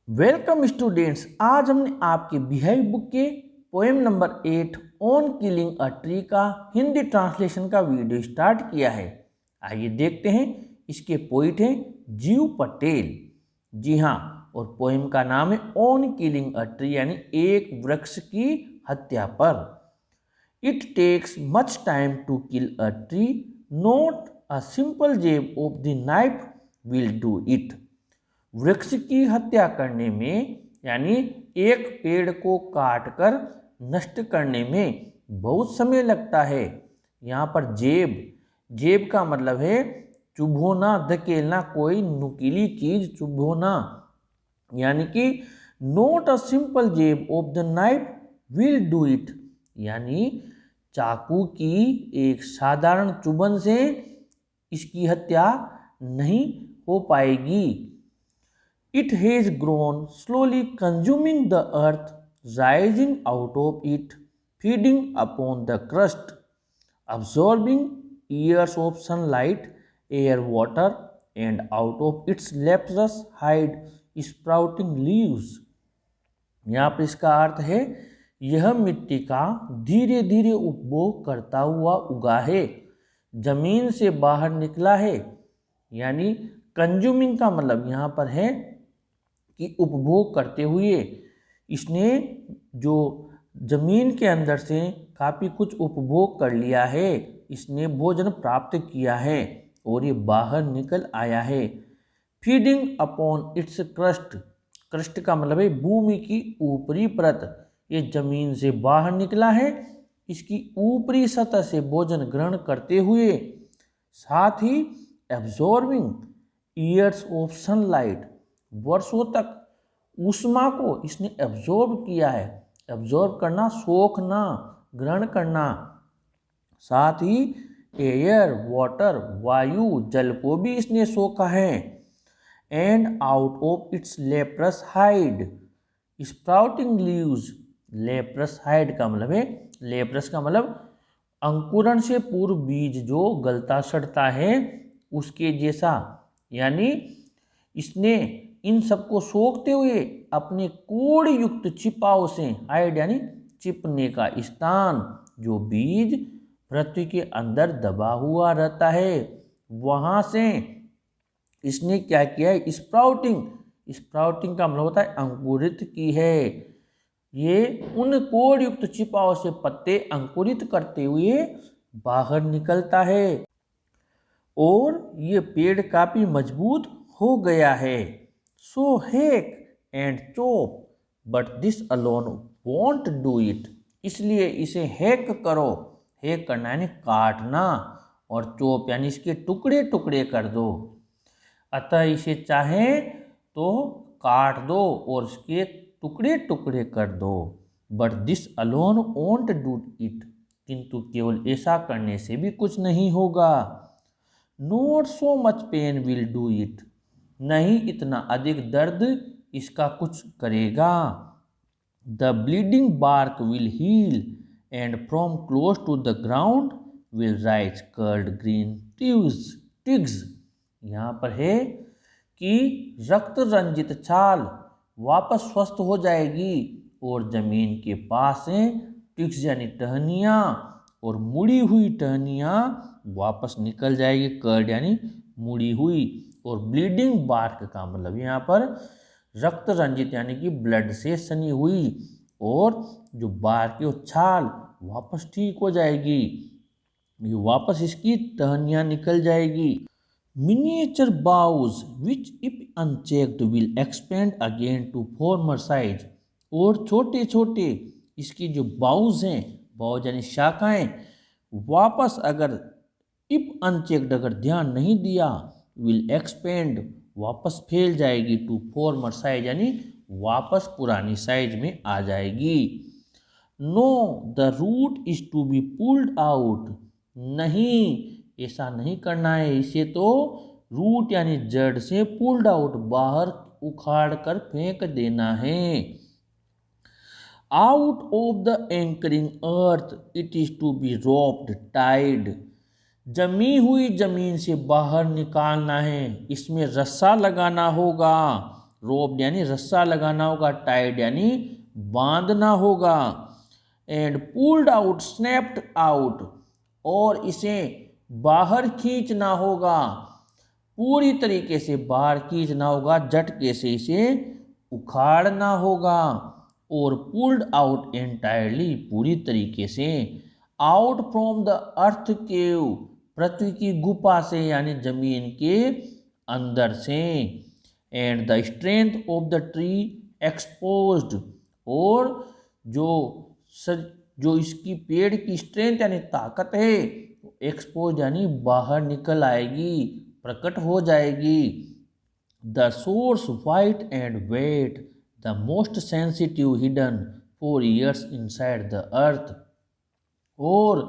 Welcome students. आज हमने आपके बिहाइव बुक के poem number 8 on killing a tree का हिंदी ट्रांसलेशन का वीडियो स्टार्ट किया है। आइए देखते हैं। इसके पोइट हैं जीव पटेल। जी हाँ, और पोएम का नाम है ऑन किलिंग अ ट्री, यानी एक वृक्ष की हत्या पर। It takes much time to kill a tree, not a simple jab of the knife will do it. वृक्ष की हत्या करने में, यानी एक पेड़ को काटकर नष्ट करने में बहुत समय लगता है। यहाँ पर जेब का मतलब है चुभोना, धकेलना, कोई नुकीली चीज चुभोना। यानी कि note a simple jab of the knife will do it, यानी चाकू की एक साधारण चुभन से इसकी हत्या नहीं हो पाएगी। It has grown, slowly consuming the earth, rising out of it, feeding upon the crust, absorbing years of sunlight, air, water, and out of its leprous hide sprouting leaves. यहाँ पर इसका अर्थ है, यह मिट्टी का धीरे धीरे उपभोग करता हुआ उगा है, जमीन से बाहर निकला है। यानी कंज्यूमिंग का मतलब यहाँ पर है कि उपभोग करते हुए इसने जो जमीन के अंदर से काफ़ी कुछ उपभोग कर लिया है, इसने भोजन प्राप्त किया है और ये बाहर निकल आया है। Feeding upon its crust, crust का मतलब है भूमि की ऊपरी परत। ये जमीन से बाहर निकला है, इसकी ऊपरी सतह से भोजन ग्रहण करते हुए, साथ ही एब्जॉर्बिंग ईयर्स ऑफ सनलाइट, वर्षों तक ऊष्मा को इसने एब्जॉर्ब किया है। एब्जॉर्ब करना, सोखना, ग्रहण करना। साथ ही एयर, वाटर, वायु, जल को भी इसने सोखा है। And out of its leprous hide sprouting leaves, leprous hide का मतलब है, लेप्रस का मतलब अंकुरण से पूर्व बीज जो गलता सड़ता है उसके जैसा। यानी इसने इन सबको सोखते हुए अपने कोड़ युक्त छिपाओं से, हाइड यानी छिपने का स्थान, जो बीज पृथ्वी के अंदर दबा हुआ रहता है, वहां से इसने क्या किया है, स्प्राउटिंग का मतलब होता है अंकुरित की है। ये उन कोड़ युक्त छिपाओं से पत्ते अंकुरित करते हुए बाहर निकलता है और ये पेड़ काफी मजबूत हो गया है। So hack and chop, but this alone won't do it. इसलिए इसे हैक करो, हैक करना यानी काटना, और चोप यानी इसके टुकड़े टुकड़े कर दो। अतः इसे चाहे तो काट दो और इसके टुकड़े टुकड़े कर दो। But this alone won't do it, किंतु केवल ऐसा करने से भी कुछ नहीं होगा। Not so much pain will do it, नहीं इतना अधिक दर्द इसका कुछ करेगा। The bleeding bark will heal and from close to the ground will rise curled green twigs. यहाँ पर है कि रक्त रंजित छाल वापस स्वस्थ हो जाएगी और जमीन के पास से टिग्स यानी टहनियाँ और मुड़ी हुई टहनियाँ वापस निकल जाएगी। कर्ड यानी मुड़ी हुई, और ब्लीडिंग बार्क का मतलब यहाँ पर रक्त रंजित यानी कि ब्लड से सनी हुई, और जो बार्क की छाल वापस ठीक हो जाएगी, ये वापस इसकी टहनियाँ निकल जाएगी। Miniature boughs which if unchecked will expand again to former size, और छोटे छोटे इसकी जो बाउज हैं, बाउज यानी शाखाएं, वापस अगर इफ अनचेक्ड, अगर ध्यान नहीं दिया, विल एक्सपेंड वापस फैल जाएगी, टू फॉर्मर साइज यानी वापस पुरानी साइज में आ जाएगी। No the root is to be pulled out, नहीं ऐसा नहीं करना है, इसे तो रूट यानी जड़ से पुल्ड आउट बाहर उखाड़ कर फेंक देना है। Out of the anchoring earth it is to be roped tied, जमी हुई जमीन से बाहर निकालना है, इसमें रस्सा लगाना होगा। रोप्ड यानी रस्सा लगाना होगा, टाइड यानी बांधना होगा, and pulled out, snapped out, और इसे बाहर खींचना होगा, पूरी तरीके से बाहर खींचना होगा, झटके से इसे उखाड़ना होगा, और पुल्ड आउट एंटायरली, पूरी तरीके से, आउट फ्रॉम द अर्थ केव, पृथ्वी की गुफा से यानी जमीन के अंदर से, and the strength of the tree exposed, और जो इसकी पेड़ की स्ट्रेंथ यानी ताकत है, एक्सपोज यानी बाहर निकल आएगी, प्रकट हो जाएगी। The source white and wet, the most sensitive hidden for years inside the earth, और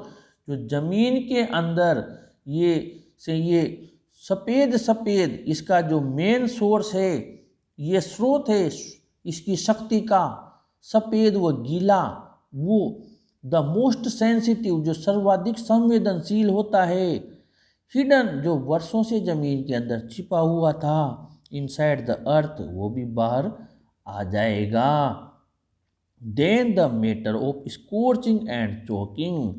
जो जमीन के अंदर ये सफ़ेद सफ़ेद इसका जो मेन सोर्स है, ये स्रोत है इसकी शक्ति का, सफ़ेद व गीला, वो द मोस्ट सेंसिटिव जो सर्वाधिक संवेदनशील होता है, हिडन जो वर्षों से जमीन के अंदर छिपा हुआ था, इनसाइड द अर्थ वो भी बाहर आ जाएगा। Then the matter of scorching and choking,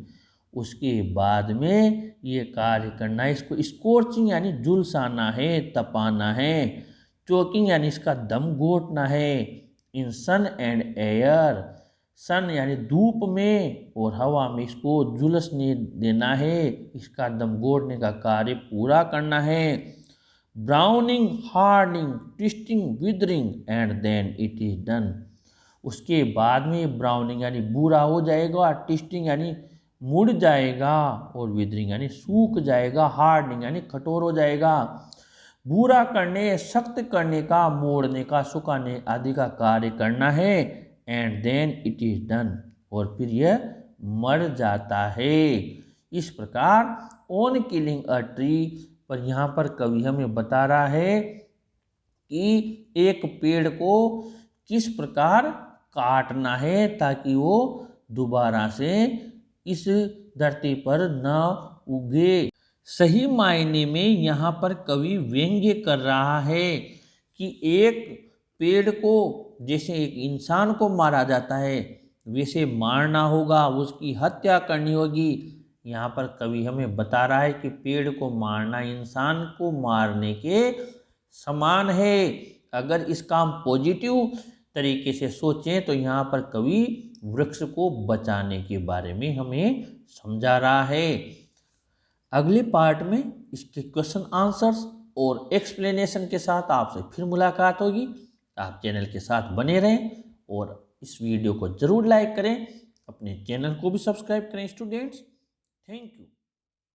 उसके बाद में ये कार्य करना है, इसको स्कोर्चिंग यानी झुलसाना है, तपाना है, चोकिंग यानी इसका दम घोटना है, इन सन एंड एयर, सन यानी धूप में और हवा में इसको झुलसने देना है, इसका दम घोटने का कार्य पूरा करना है। Browning, hardening, twisting, withering, and then it is done, उसके बाद में ब्राउनिंग यानी भूरा हो जाएगा, ट्विस्टिंग यानी मुड़ जाएगा, और विदरिंग यानी सूख जाएगा, हार्डनिंग यानी कठोर हो जाएगा। भूरा करने, सख्त करने का, मोड़ने का, सुखाने आदि का कार्य करना है, and then it is done, और फिर यह मर जाता है। इस प्रकार ऑन किलिंग अ ट्री पर यहाँ पर कवि हमें बता रहा है कि एक पेड़ को किस प्रकार काटना है ताकि वो दोबारा से इस धरती पर न उगे। सही मायने में यहाँ पर कवि व्यंग्य कर रहा है कि एक पेड़ को जैसे एक इंसान को मारा जाता है वैसे मारना होगा, उसकी हत्या करनी होगी। यहाँ पर कवि हमें बता रहा है कि पेड़ को मारना इंसान को मारने के समान है। अगर इसका हम पॉजिटिव तरीके से सोचें तो यहाँ पर कवि वृक्ष को बचाने के बारे में हमें समझा रहा है। अगले पार्ट में इसके क्वेश्चन आंसर्स और एक्सप्लेनेशन के साथ आपसे फिर मुलाकात होगी। आप चैनल के साथ बने रहें और इस वीडियो को ज़रूर लाइक करें, अपने चैनल को भी सब्सक्राइब करें स्टूडेंट्स। Thank you.